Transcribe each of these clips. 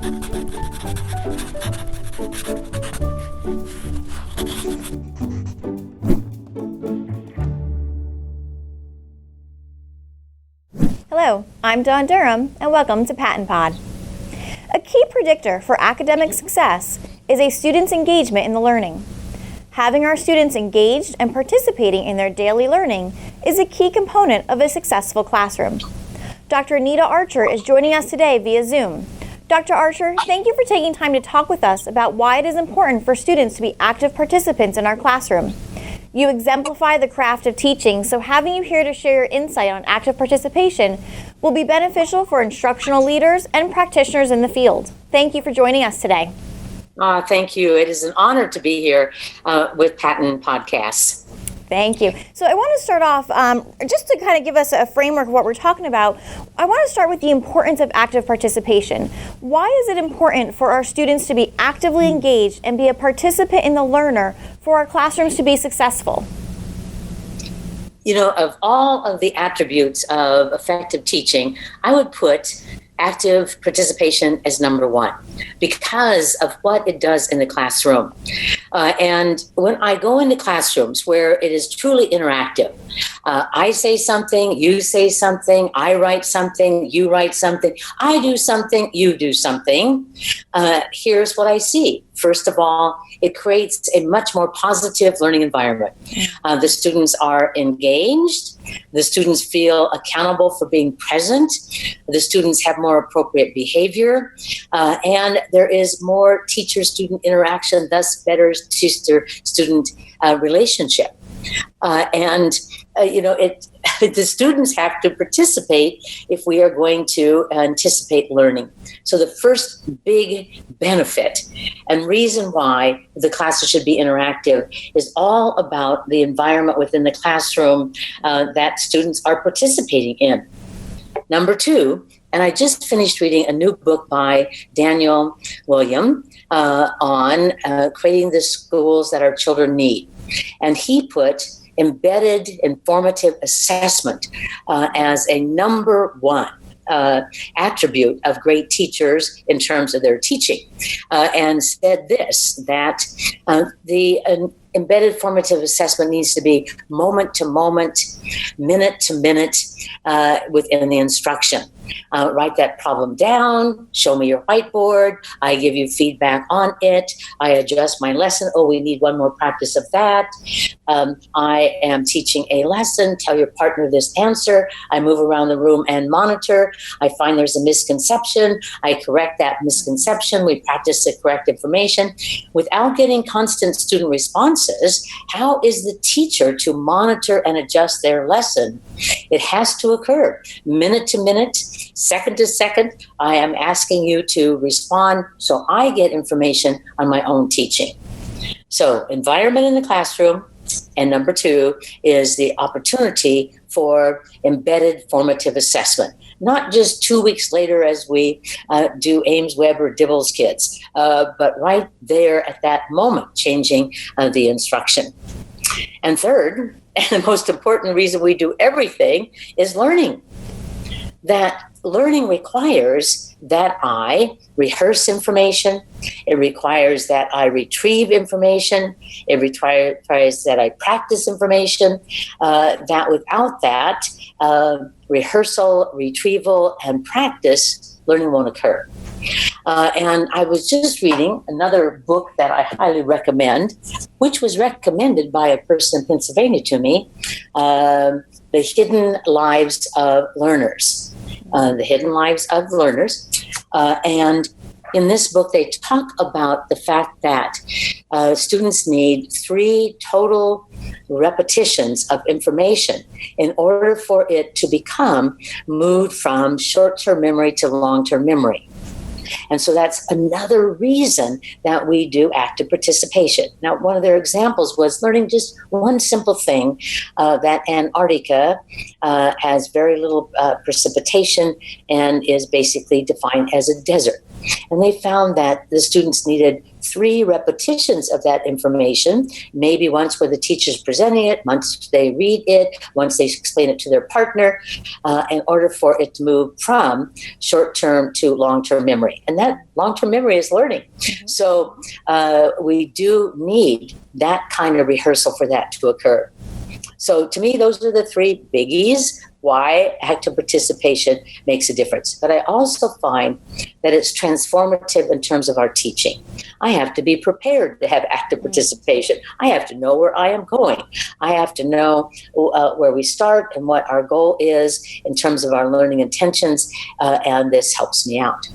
Hello, I'm Dawn Durham, and welcome to PaTTANpod. A key predictor for academic success is a student's engagement in the learning. Having our students engaged and participating in their daily learning is a key component of a successful classroom. Dr. Anita Archer is joining us today via Zoom. Dr. Archer, thank you for taking time to talk with us about why it is important for students to be active participants in our classroom. You exemplify the craft of teaching, so having you here to share your insight on active participation will be beneficial for instructional leaders and practitioners in the field. Thank you for joining us today. Thank you. It is an honor to be here with PaTTAN Podcasts. Thank you. So I want to start off, just to kind of give us a framework of what we're talking about, I want to start with the importance of active participation. Why is it important for our students to be actively engaged and be a participant in the learner for our classrooms to be successful? You know, of all of the attributes of effective teaching, I would put active participation as number one because of what it does in the classroom. And when I go into classrooms where it is truly interactive, I say something, you say something, I write something, you write something, I do something, you do something. Here's what I see. First of all, it creates a much more positive learning environment. The students are engaged. The students feel accountable for being present. The students have more appropriate behavior. And there is more teacher-student interaction, thus better teacher-student relationship. The students have to participate if we are going to anticipate learning. So the first big benefit and reason why the classes should be interactive is all about the environment within the classroom that students are participating in. Number two, and I just finished reading a new book by Daniel William on creating the schools that our children need. And he put embedded informative assessment as a number one attribute of great teachers in terms of their teaching, and said this, that the embedded formative assessment needs to be moment to moment, minute to minute within the instruction. Write that problem down, show me your whiteboard, I give you feedback on it, I adjust my lesson, oh, we need one more practice of that. I am teaching a lesson, tell your partner this answer, I move around the room and monitor, I find there's a misconception, I correct that misconception, we practice the correct information. Without getting constant student responses, how is the teacher to monitor and adjust their lesson? It has to occur minute to minute, second to second. I am asking you to respond so I get information on my own teaching. So environment in the classroom, and number two is the opportunity for embedded formative assessment. Not just 2 weeks later as we do Ames, Webb, or Dibble's kids, but right there at that moment, changing the instruction. And third, and the most important reason we do everything is learning. That learning requires that I rehearse information. It requires that I retrieve information. It requires that I practice information. That without that, rehearsal, retrieval, and practice, learning won't occur. And I was just reading another book that I highly recommend, which was recommended by a person in Pennsylvania to me, The Hidden Lives of Learners. The Hidden Lives of Learners. And in this book, they talk about the fact that students need 3 total repetitions of information in order for it to become moved from short-term memory to long-term memory. And so that's another reason that we do active participation. Now, one of their examples was learning just one simple thing, that Antarctica has very little precipitation and is basically defined as a desert. And they found that the students needed 3 repetitions of that information, maybe once where the teacher's presenting it, once they read it, once they explain it to their partner, in order for it to move from short-term to long-term memory. And that long-term memory is learning. Mm-hmm. So we do need that kind of rehearsal for that to occur. So to me, those are the 3 biggies why active participation makes a difference. But I also find that it's transformative in terms of our teaching. I have to be prepared to have active participation. I have to know where I am going. I have to know where we start and what our goal is in terms of our learning intentions, and this helps me out.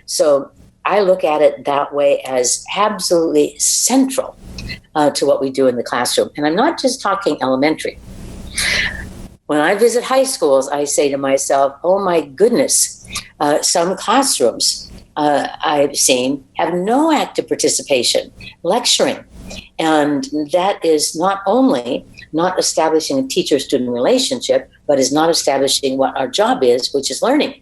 So I look at it that way as absolutely central to what we do in the classroom. And I'm not just talking elementary. When I visit high schools, I say to myself, oh my goodness, some classrooms I've seen have no active participation, lecturing. And that is not only not establishing a teacher-student relationship, but is not establishing what our job is, which is learning.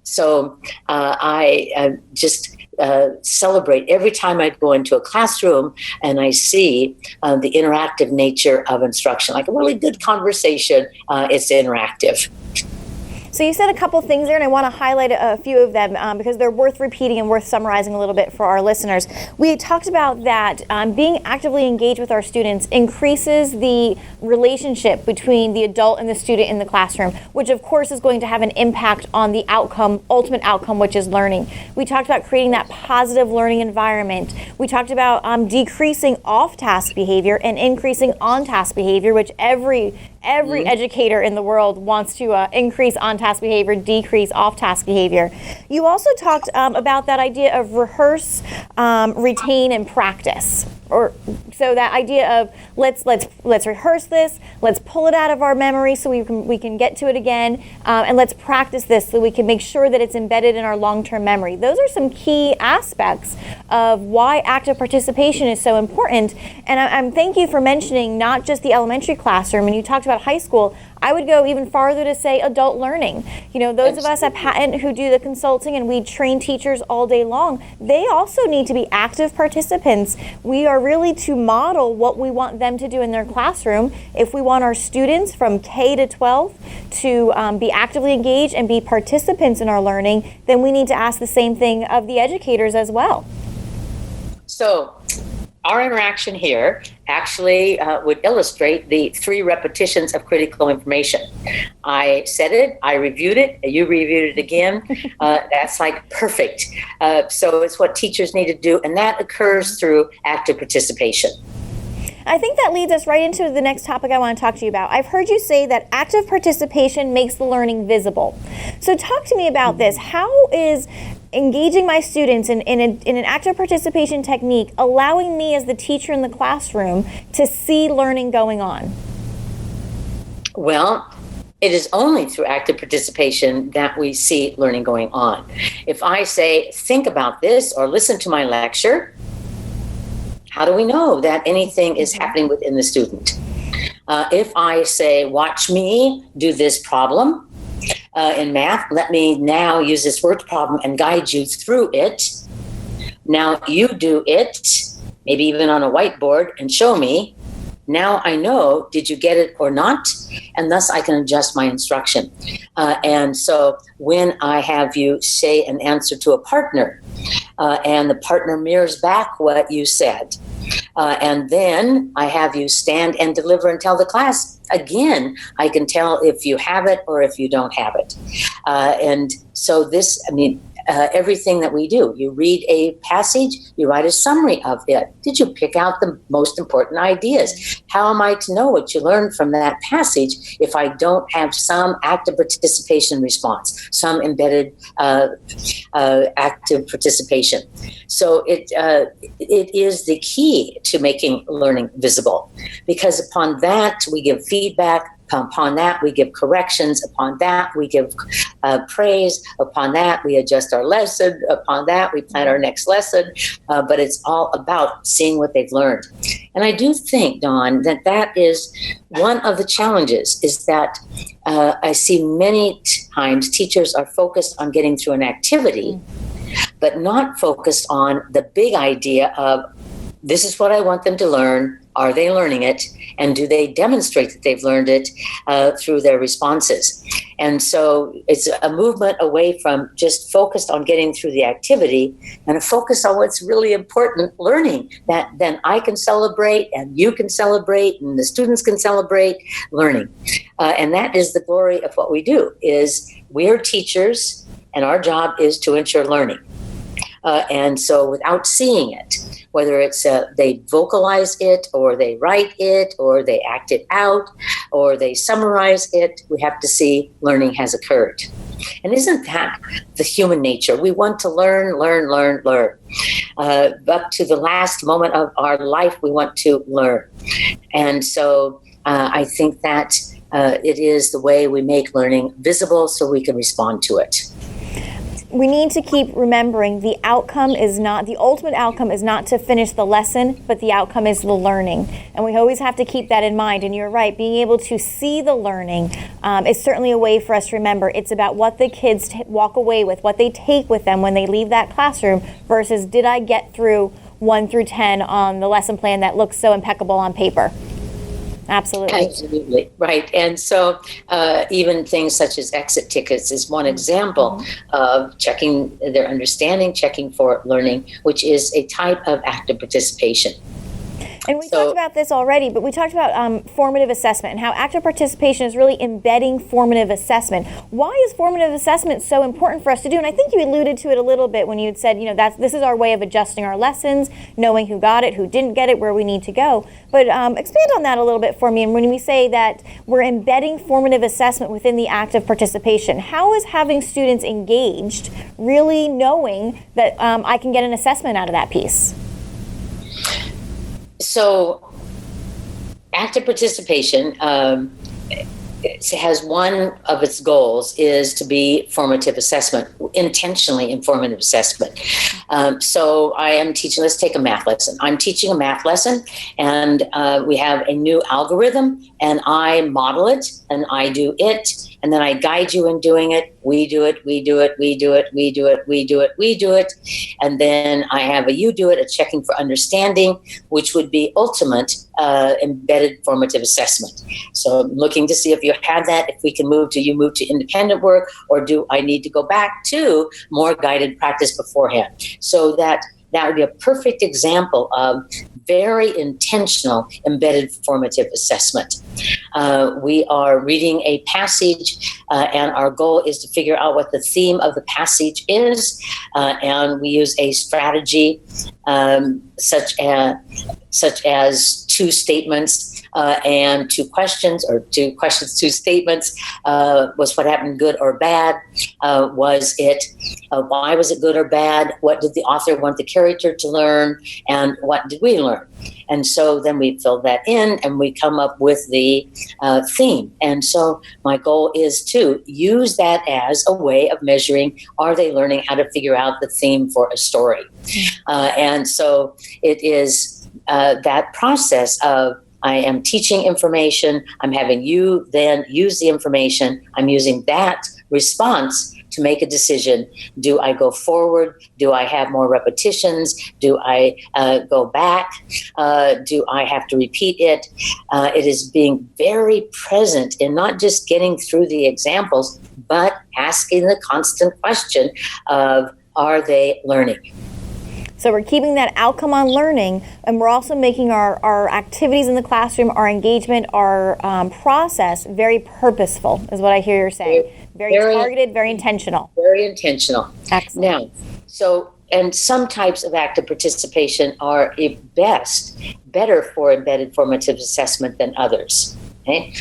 So I just celebrate every time I go into a classroom and I see the interactive nature of instruction. Like a really good conversation, it's interactive. So you said a couple things there, and I want to highlight a few of them because they're worth repeating and worth summarizing a little bit for our listeners. We talked about that being actively engaged with our students increases the relationship between the adult and the student in the classroom, which of course is going to have an impact on the outcome, ultimate outcome, which is learning. We talked about creating that positive learning environment. We talked about decreasing off-task behavior and increasing on-task behavior, which every educator in the world wants to increase on-task behavior, decrease off-task behavior. You also talked about that idea of rehearse, retain, and practice. So that idea of let's rehearse this, let's pull it out of our memory so we can get to it again, and let's practice this so we can make sure that it's embedded in our long-term memory. Those are some key aspects of why active participation is so important. And I'm thank you for mentioning not just the elementary classroom. And you talked about high school. I would go even farther to say adult learning. You know, those of us at PaTTAN who do the consulting and we train teachers all day long, they also need to be active participants. We are really to model what we want them to do in their classroom. If we want our students from K to 12 to be actively engaged and be participants in our learning, then we need to ask the same thing of the educators as well. So our interaction here actually would illustrate the 3 repetitions of critical information. I said it, I reviewed it, you reviewed it again. That's like perfect. So it's what teachers need to do, and that occurs through active participation. I think that leads us right into the next topic I want to talk to you about. I've heard you say that active participation makes the learning visible. So talk to me about this. How is engaging my students in an active participation technique allowing me as the teacher in the classroom to see learning going on? Well, it is only through active participation that we see learning going on. If I say, think about this or listen to my lecture, how do we know that anything is happening within the student? If I say, watch me do this problem in math, let me now use this word problem and guide you through it. Now you do it, maybe even on a whiteboard, and show me. Now I know, did you get it or not? And thus I can adjust my instruction. And so when I have you say an answer to a partner, and the partner mirrors back what you said, and then I have you stand and deliver and tell the class, again, I can tell if you have it or if you don't have it. And so this, everything that we do, you read a passage, you write a summary of it. Did you pick out the most important ideas? How am I to know what you learned from that passage if I don't have some active participation response, some embedded active participation? So it is the key to making learning visible, because upon that we give feedback. Upon that, we give corrections. Upon that, we give praise. Upon that, we adjust our lesson. Upon that, we plan our next lesson. But it's all about seeing what they've learned. And I do think, Dawn, that is one of the challenges, is that I see many times teachers are focused on getting through an activity, but not focused on the big idea of this is what I want them to learn. Are they learning it? And do they demonstrate that they've learned it through their responses? And so it's a movement away from just focused on getting through the activity and a focus on what's really important, learning, that then I can celebrate and you can celebrate and the students can celebrate learning. And that is the glory of what we do, is we're teachers and our job is to ensure learning. And so without seeing it, whether it's they vocalize it or they write it or they act it out or they summarize it, we have to see learning has occurred. And isn't that the human nature? We want to learn. Up to the last moment of our life, we want to learn. And so I think that it is the way we make learning visible so we can respond to it. We need to keep remembering the ultimate outcome is not to finish the lesson, but the outcome is the learning. And we always have to keep that in mind. And you're right, being able to see the learning is certainly a way for us to remember. It's about what the kids walk away with, what they take with them when they leave that classroom versus did I get through 1 through 10 on the lesson plan that looks so impeccable on paper. Absolutely. Right. And so even things such as exit tickets is one example of checking their understanding, checking for learning, which is a type of active participation. And we talked about this already, but we talked about formative assessment and how active participation is really embedding formative assessment. Why is formative assessment so important for us to do? And I think you alluded to it a little bit when you had said, this is our way of adjusting our lessons, knowing who got it, who didn't get it, where we need to go. But expand on that a little bit for me. And when we say that we're embedding formative assessment within the active participation, how is having students engaged really knowing that I can get an assessment out of that piece? So active participation has one of its goals is to be formative assessment, intentionally informative assessment. So I am teaching, let's take a math lesson. I'm teaching a math lesson and we have a new algorithm and I model it and I do it. And then I guide you in doing it. We do it. And then I have a you do it, a checking for understanding, which would be ultimate embedded formative assessment. So I'm looking to see if you have that, if we can move to independent work, or do I need to go back to more guided practice beforehand? So that would be a perfect example of very intentional embedded formative assessment. We are reading a passage and our goal is to figure out what the theme of the passage is, and we use a strategy such as 2 statements and 2 questions, or 2 questions, 2 statements. Was what happened good or bad? Was it why was it good or bad? What did the author want the character to learn? And what did we learn? And so then we fill that in and we come up with the theme. And so my goal is to use that as a way of measuring, are they learning how to figure out the theme for a story? And so it is that process of I am teaching information, I'm having you then use the information, I'm using that response to make a decision. Do I go forward? Do I have more repetitions? Do I go back? Do I have to repeat it? It is being very present in not just getting through the examples, but asking the constant question of, are they learning? So we're keeping that outcome on learning, and we're also making our activities in the classroom, our engagement, our process very purposeful, is what I hear you're saying. Very targeted, very intentional. Very intentional. Excellent. Now, and some types of active participation are better for embedded formative assessment than others. Okay?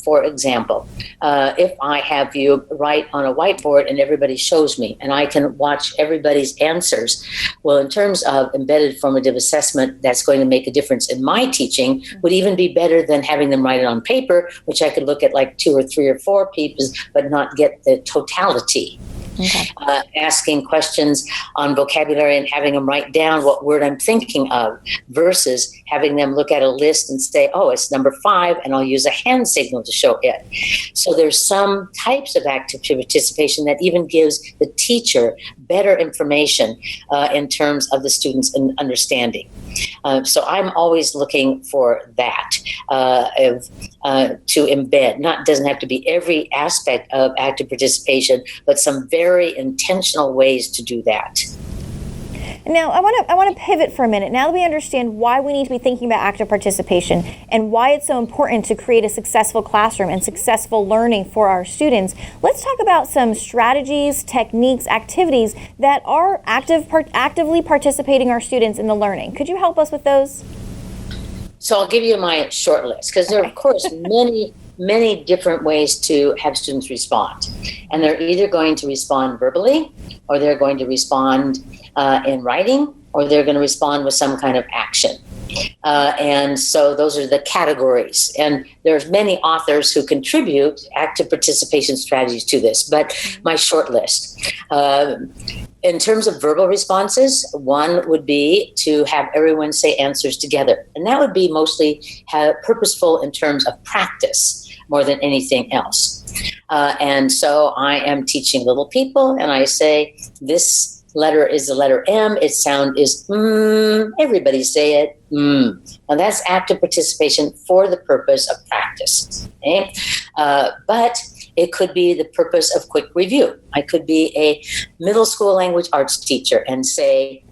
For example, if I have you write on a whiteboard and everybody shows me and I can watch everybody's answers, well, in terms of embedded formative assessment, that's going to make a difference in my teaching, would even be better than having them write it on paper, which I could look at like 2 or 3 or 4 people, but not get the totality Okay. Asking questions on vocabulary and having them write down what word I'm thinking of versus having them look at a list and say, oh, it's number 5, and I'll use a hand signal to show it. So there's some types of active participation that even gives the teacher better information in terms of the students' understanding. So I'm always looking for that to embed. Doesn't have to be every aspect of active participation, but some very intentional ways to do that. Now, I want to pivot for a minute. Now that we understand why we need to be thinking about active participation and why it's so important to create a successful classroom and successful learning for our students, let's talk about some strategies, techniques, activities that are actively participating our students in the learning. Could you help us with those? So I'll give you my short list, because there are, of course, many different ways to have students respond. And they're either going to respond verbally, or they're going to respond in writing, or they're going to respond with some kind of action. And so those are the categories. And there's many authors who contribute active participation strategies to this, but my short list. In terms of verbal responses, one would be to have everyone say answers together. And that would be mostly purposeful in terms of practice more than anything else. And so I am teaching little people, and I say, this letter is the letter M. Its sound is everybody say it, Now that's active participation for the purpose of practice. Okay? But it could be the purpose of quick review. I could be a middle school language arts teacher and say,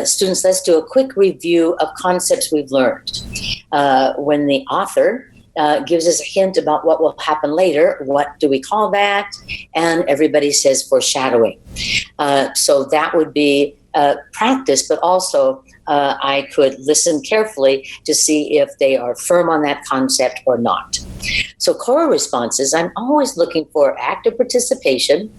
students, let's do a quick review of concepts we've learned. When the author gives us a hint about what will happen later, what do we call that? And everybody says foreshadowing. So that would be practice, but also I could listen carefully to see if they are firm on that concept or not. So core responses, I'm always looking for active participation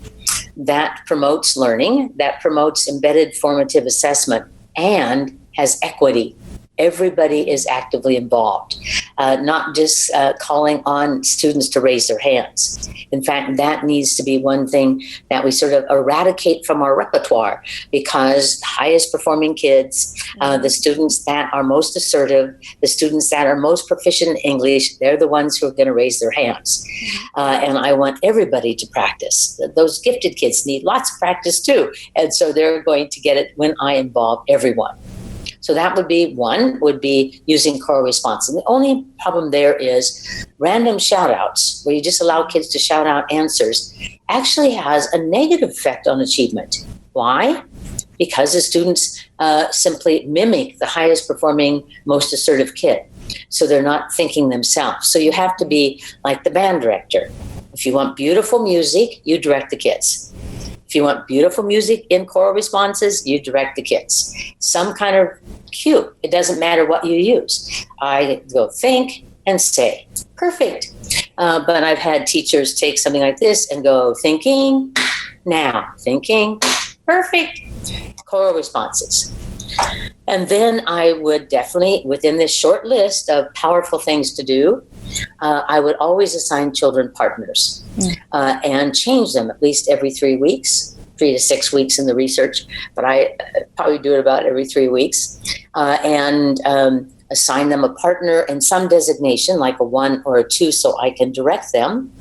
that promotes learning, that promotes embedded formative assessment, and has equity. Everybody is actively involved, not just calling on students to raise their hands. In fact, that needs to be one thing that we sort of eradicate from our repertoire, because the highest performing kids, the students that are most assertive, the students that are most proficient in English, they're the ones who are going to raise their hands. And I want everybody to practice. Those gifted kids need lots of practice too. And so they're going to get it when I involve everyone. So that would be one, would be using core response. And the only problem there is random shout outs, where you just allow kids to shout out answers, actually has a negative effect on achievement. Why? Because the students simply mimic the highest performing, most assertive kid. So they're not thinking themselves. So you have to be like the band director. If you want beautiful music, you direct the kids. If you want beautiful music in core responses, you direct the kids. Some kind of cue. It doesn't matter what you use. I go think and say. Perfect. But I've had teachers take something like this and go thinking, now, thinking, perfect. Core responses. And then I would definitely, within this short list of powerful things to do, I would always assign children partners and change them at least every 3 weeks, 3 to 6 weeks in the research, but I probably do it about every 3 weeks, and assign them a partner and some designation, like a 1 or a 2, so I can direct them.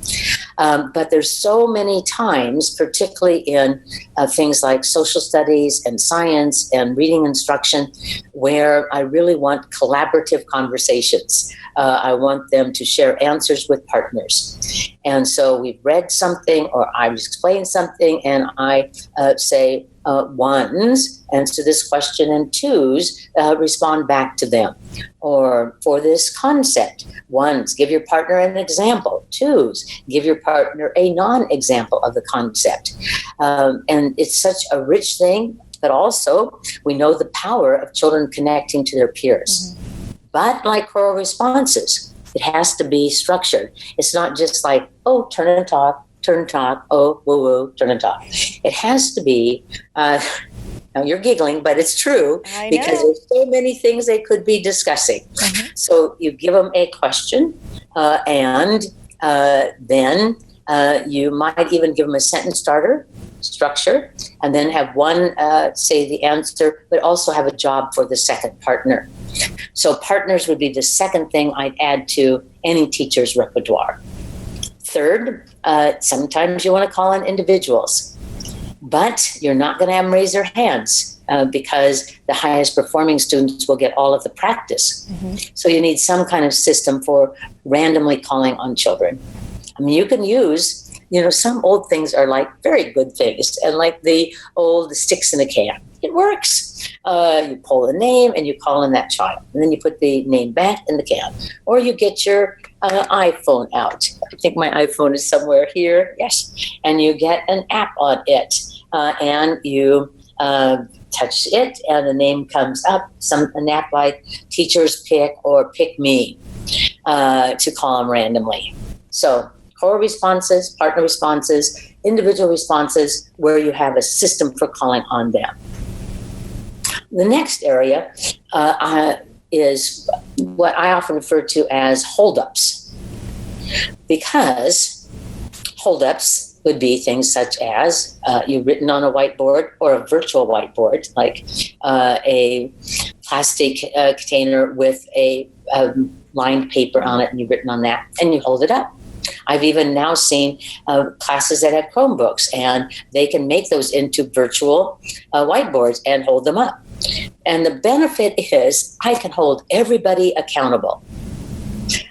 But there's so many times, particularly in things like social studies and science and reading instruction, where I really want collaborative conversations. I want them to share answers with partners. And so we've read something, or I've explained something, and I say, ones answer this question, and twos respond back to them. Or for this concept, ones, give your partner an example. Twos, give your partner a non-example of the concept. And it's such a rich thing, but also we know the power of children connecting to their peers. Mm-hmm. But like core responses, it has to be structured. It's not just like, oh, turn and talk, oh, woo woo, turn and talk. It has to be, now you're giggling, but it's true, because there's so many things they could be discussing. Mm-hmm. So you give them a question, and then you might even give them a sentence starter. structure, and then have one say the answer, but also have a job for the second partner. So partners would be the second thing I'd add to any teacher's repertoire. Third, sometimes you want to call on individuals, but you're not going to have them raise their hands because the highest performing students will get all of the practice. So you need some kind of system for randomly calling on children. I mean, you can use, some old things are like very good things, and like the old sticks in a can. It works. You pull a name and you call in that child, and then you put the name back in the can. Or you get your iPhone out. I think my iPhone is somewhere here. Yes. And you get an app on it, and you touch it, and the name comes up. An app like Teachers Pick or Pick Me to call them randomly. So core responses, partner responses, individual responses, where you have a system for calling on them. The next area is what I often refer to as holdups, because holdups would be things such as you've written on a whiteboard or a virtual whiteboard, like a plastic container with a lined paper on it, and you've written on that, and you hold it up. I've even now seen classes that have Chromebooks, and they can make those into virtual whiteboards and hold them up. And the benefit is I can hold everybody accountable.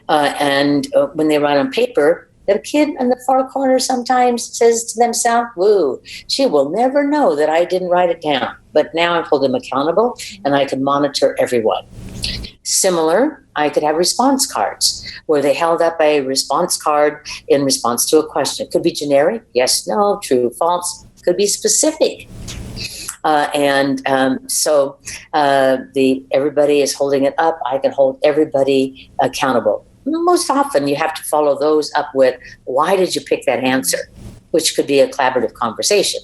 And when they write on paper, the kid in the far corner sometimes says to themselves, "Woo, she will never know that I didn't write it down." But now I hold them accountable, and I can monitor everyone. Similar, I could have response cards where they held up a response card in response to a question. It could be generic, yes, no, true, false. Could be specific. So everybody is holding it up. I can hold everybody accountable. Most often you have to follow those up with, why did you pick that answer? Which could be a collaborative conversation.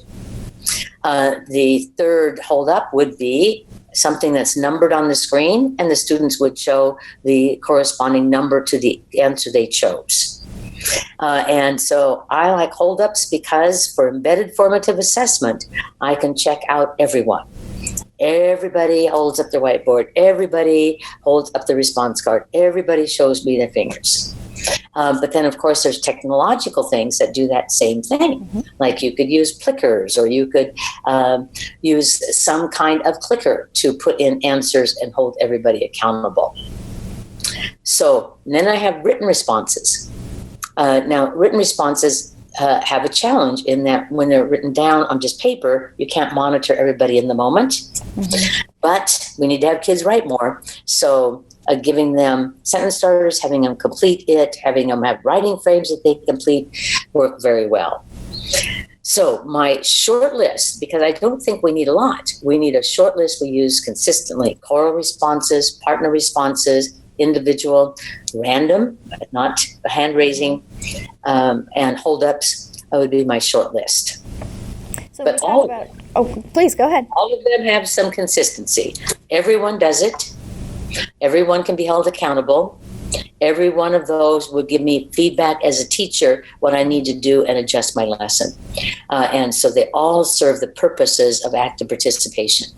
The third hold up would be something that's numbered on the screen, and the students would show the corresponding number to the answer they chose. And so I like holdups because for embedded formative assessment, I can check out everyone. Everybody holds up their whiteboard. Everybody holds up the response card. Everybody shows me their fingers. But then, of course, there's technological things that do that same thing. Like you could use clickers, or you could use some kind of clicker to put in answers and hold everybody accountable. So then I have written responses. Now, written responses have a challenge in that when they're written down on just paper, you can't monitor everybody in the moment. But we need to have kids write more. So giving them sentence starters, having them complete it, having them have writing frames that they complete work very well. So my short list, because I don't think we need a lot. We need a short list we use consistently. Choral responses, partner responses, individual, random, not hand raising, and holdups would be my short list. So but all about, please go ahead. All of them have some consistency. Everyone does it. Everyone can be held accountable. Every one of those would give me feedback as a teacher what I need to do and adjust my lesson. And so they all serve the purposes of active participation.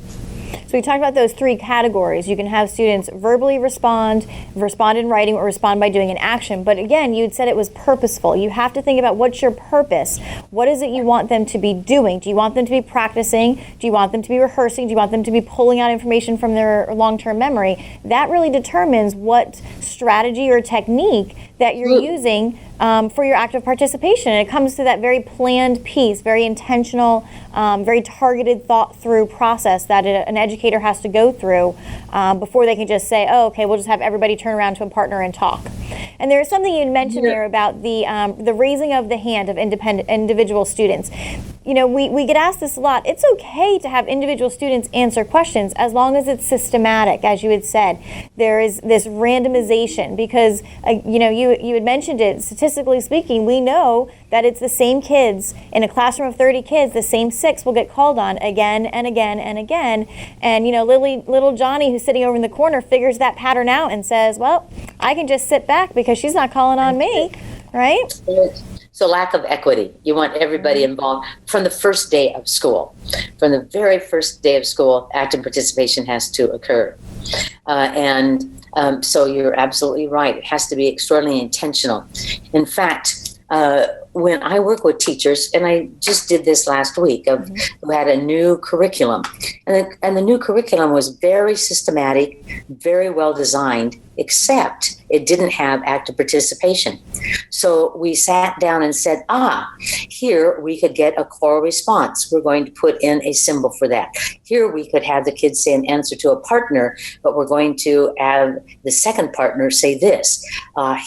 So we talked about those three categories. You can have students verbally respond in writing, or respond by doing an action. But again, you'd said it was purposeful. You have to think about what's your purpose. What is it you want them to be doing? Do you want them to be practicing? Do you want them to be rehearsing? Do you want them to be pulling out information from their long-term memory? That really determines what strategy or technique that you're using for your active participation. And it comes to that very planned piece, very intentional, very targeted, thought-through process that an educator has to go through before they can just say, oh, okay, we'll just have everybody turn around to a partner and talk. And there is something you mentioned there about the raising of the hand of individual students. You know, we get asked this a lot. It's okay to have individual students answer questions as long as it's systematic, as you had said. There is this randomization because, you had mentioned it, statistically speaking, we know that it's the same kids in a classroom of 30 kids, the same 6 will get called on again and again and again. And, little Johnny, who's sitting over in the corner, figures that pattern out and says, well, I can just sit back because she's not calling on me, right? So lack of equity. You want everybody involved from the first day of school. From the very first day of school, active participation has to occur. So you're absolutely right. It has to be extraordinarily intentional. In fact, when I work with teachers, and I just did this last week, who had a new curriculum, and the new curriculum was very systematic, very well designed, except it didn't have active participation. So we sat down and said, here we could get a core response. We're going to put in a symbol for that. Here we could have the kids say an answer to a partner, but we're going to have the second partner say this.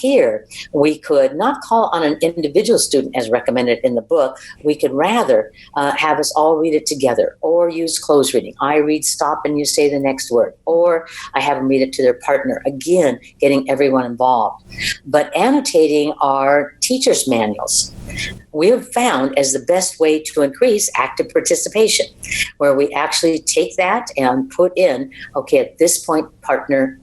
Here we could not call on an individual student as recommended in the book. We could rather have us all read it together, or use closed reading. I read stop and you say the next word, or I have them read it to their partner. Again, getting everyone involved. But annotating our teachers' manuals, we have found as the best way to increase active participation, where we actually take that and put in, okay, at this point, partner,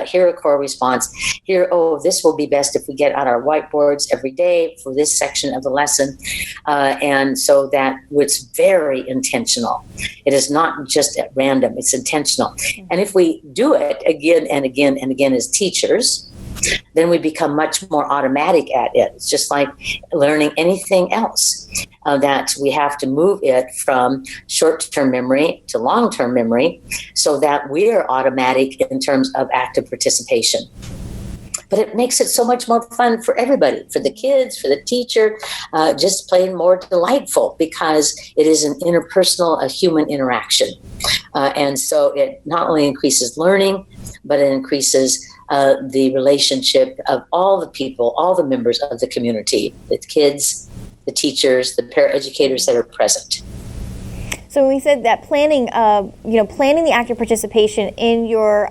here a core response. Here, this will be best if we get on our whiteboards every day for this section of the lesson. And so that it's very intentional. It is not just at random, it's intentional. And if we do it again and again and again as teachers, then we become much more automatic at it. It's just like learning anything else, that we have to move it from short-term memory to long-term memory so that we're automatic in terms of active participation. But it makes it so much more fun for everybody, for the kids, for the teacher, just plain more delightful, because it is an interpersonal, a human interaction. And so it not only increases learning, but it increases the relationship of all the people, all the members of the community, the kids, the teachers, the paraeducators that are present. So we said that planning the active participation in your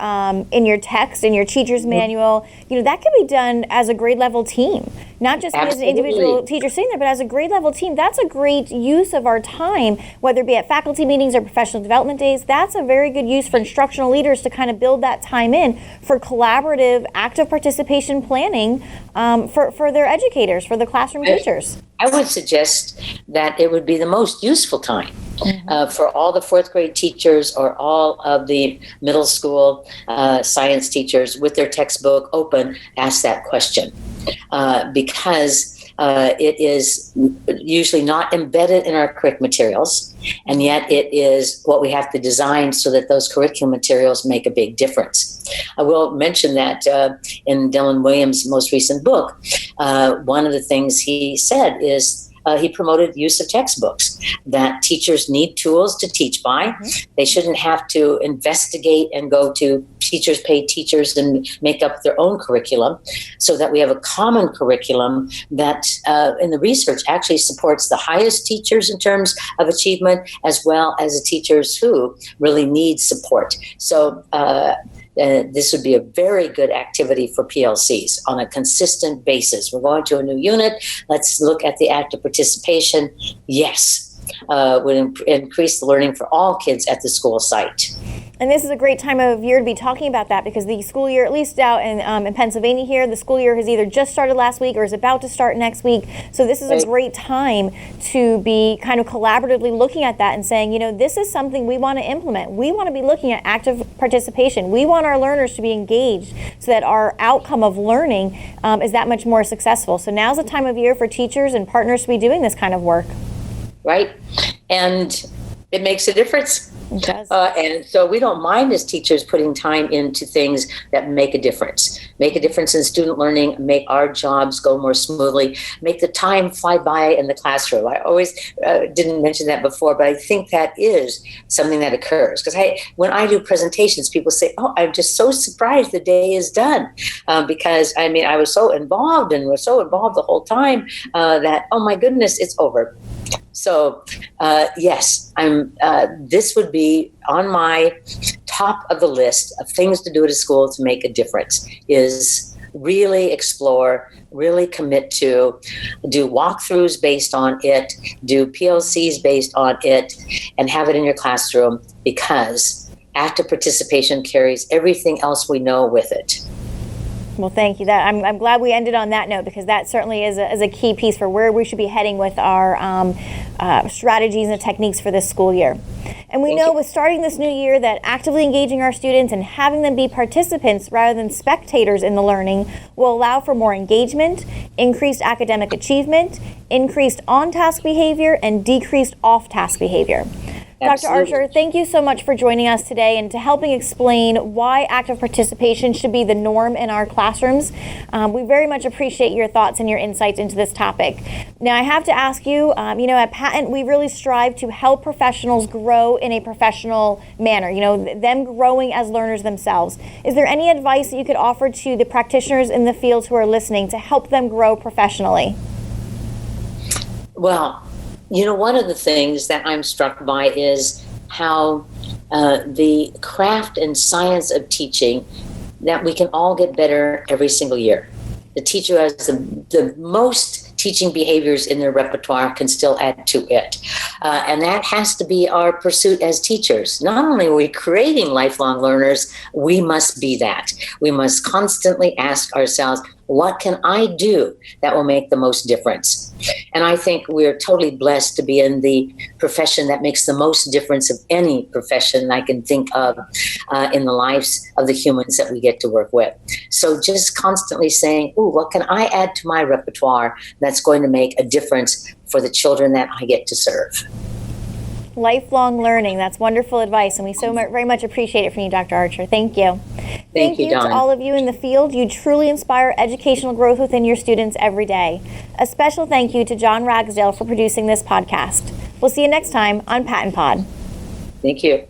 text, in your teacher's manual, that can be done as a grade level team, not just as an individual teacher sitting there, but as a grade level team. That's a great use of our time, whether it be at faculty meetings or professional development days. That's a very good use for instructional leaders to kind of build that time in for collaborative active participation planning for their educators, for the classroom teachers. I would suggest that it would be the most useful time for all the fourth grade teachers or all of the middle school science teachers with their textbook open, ask that question, because it is usually not embedded in our curriculum materials, and yet it is what we have to design so that those curriculum materials make a big difference. I will mention that in Dylan Williams' most recent book, one of the things he said is he promoted use of textbooks, that teachers need tools to teach by. They shouldn't have to investigate and go to teachers pay teachers and make up their own curriculum, so that we have a common curriculum that in the research actually supports the highest teachers in terms of achievement, as well as the teachers who really need support. So this would be a very good activity for PLCs on a consistent basis. We're going to a new unit. Let's look at the active participation. Yes, would increase the learning for all kids at the school site. And this is a great time of year to be talking about that, because the school year, at least out in Pennsylvania here, the school year has either just started last week or is about to start next week. So this is a great time to be kind of collaboratively looking at that and saying, this is something we want to implement. We want to be looking at active participation. We want our learners to be engaged so that our outcome of learning is that much more successful. So now's the time of year for teachers and partners to be doing this kind of work. Right. And it makes a difference. It does. And so we don't mind as teachers putting time into things that make a difference in student learning, make our jobs go more smoothly, make the time fly by in the classroom. I always didn't mention that before, but I think that is something that occurs. Because when I do presentations, people say, I'm just so surprised the day is done. Because, I was so involved and was so involved the whole time that, oh my goodness, it's over. So, yes, this would be on my top of the list of things to do at a school to make a difference, is really explore, really commit to, do walkthroughs based on it, do PLCs based on it, and have it in your classroom, because active participation carries everything else we know with it. Well, thank you. I'm glad we ended on that note, because that certainly is a key piece for where we should be heading with our strategies and techniques for this school year. And we know with starting this new year that actively engaging our students and having them be participants rather than spectators in the learning will allow for more engagement, increased academic achievement, increased on-task behavior, and decreased off-task behavior. Absolutely. Dr. Archer, thank you so much for joining us today and to helping explain why active participation should be the norm in our classrooms. We very much appreciate your thoughts and your insights into this topic. Now, I have to ask you, at PaTTAN, we really strive to help professionals grow in a professional manner, them growing as learners themselves. Is there any advice that you could offer to the practitioners in the fields who are listening to help them grow professionally? Well, one of the things that I'm struck by is how the craft and science of teaching, that we can all get better every single year. The teacher has the most teaching behaviors in their repertoire can still add to it. And that has to be our pursuit as teachers. Not only are we creating lifelong learners, we must be that. We must constantly ask ourselves, what can I do that will make the most difference? And I think we're totally blessed to be in the profession that makes the most difference of any profession I can think of in the lives of the humans that we get to work with. So just constantly saying, what can I add to my repertoire that's going to make a difference for the children that I get to serve? Lifelong learning. That's wonderful advice, and we so very much appreciate it from you, Dr. Archer. Thank you. Thank you to all of you in the field. You truly inspire educational growth within your students every day. A special thank you to John Ragsdale for producing this podcast. We'll see you next time on PaTTANpod. Thank you.